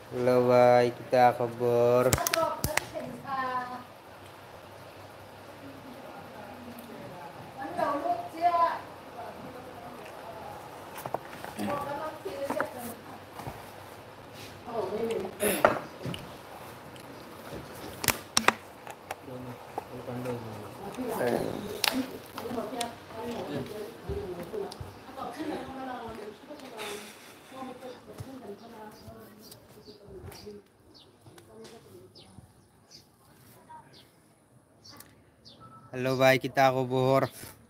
Halo Bay, kita kabar. Hello ভাই কিতা খবর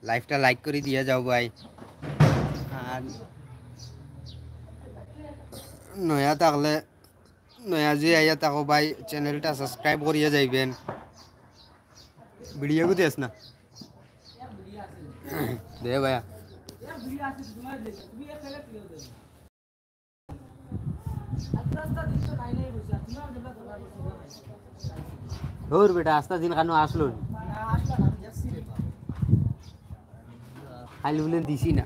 লাইভটা লাইক করে দিয়া যাও ভাই আর নয়া থাকলে নয়া যে আইয়া থাকো ভাই চ্যানেলটা সাবস্ক্রাইব করিয়া যাইবেন ভিডিও গুতে আস না দে ভাইয়া ধর বেটা আস্তা দিন কানো আসলো খালি বলে দিছি না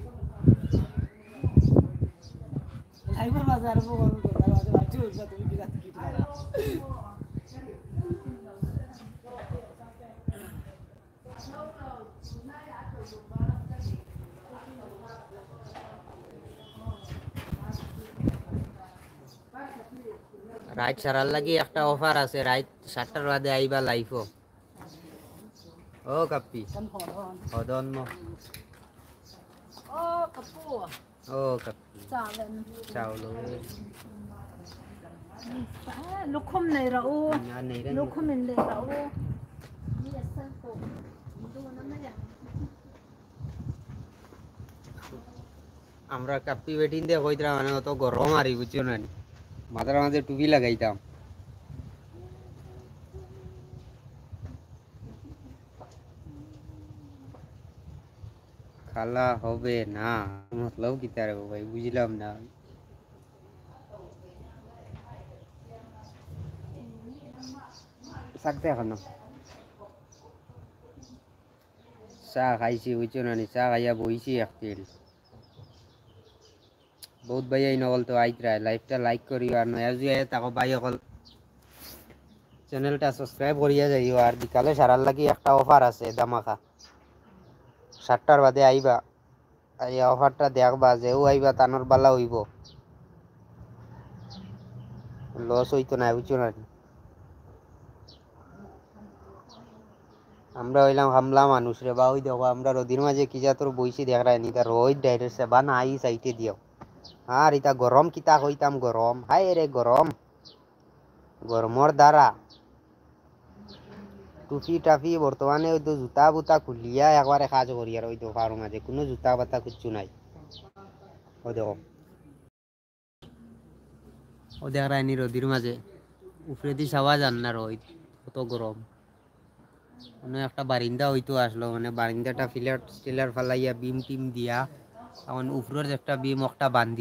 রাইট সারার লাগি একটা অফার আছে রাইট 7টার বাদে আইবা লাইভও ও কাপ্পি হদন ও কাপ্পু ও কাপ্পি চাউল লুকুম নাই রাও লুকুম ইন্দে রাও আমরা কাপ্পি বেটিন দিয়ে কইতাম মানে অত গরম আরি বুঝছো না মাথার মাঝে টুপি লাগাইতাম খালা হবে না মতলব কি তার ভাই বুঝলাম না থাকতে এখন চা খাইছি বুঝছো না চা খাইয়া বইছি একদিন বহুত ভাই এই নকল তো আইতরা লাইভটা লাইক করিও আর নয়া যদি আয় তাকে ভাই অকল চ্যানেলটা সাবস্ক্রাইব করিয়া যাইও আর বিকালে সারার লাগি একটা অফার আছে দামাকা 7টার বাদে আইবা এই অফারটা দেখবা যেও আইবা তানোর বালা হইব লস হইতো না বুঝছো না আমরা হইলাম হামলা মানুষ রে বা ওই দেখো আমরা রোদির মাঝে কি যা তোর বইছি দেখ রায় নি তার রোজ ডাইরেক্ট সে বা না আই সাইটে দিও আর ইতা গরম কিতা কইতাম গরম হাই রে গরম গরমর দ্বারা টুপি টাপি বর্তমানে ওই তো জুতা বুতা খুলিয়া একবারে কাজ করি আর ওই তো কারো মাঝে কোনো জুতা পাতা কিচ্ছু নাই ওই দেখো ও দেখ রায় নি রোদির মাঝে উপরে দি সাওয়া যান না রোদ কত গরম মানে একটা বারিন্দা হইতো আসলো মানে বারিন্দাটা ফিলার টিলার ফালাইয়া বিম টিম দিয়া এখন উপরের একটা বিম একটা বান্ধি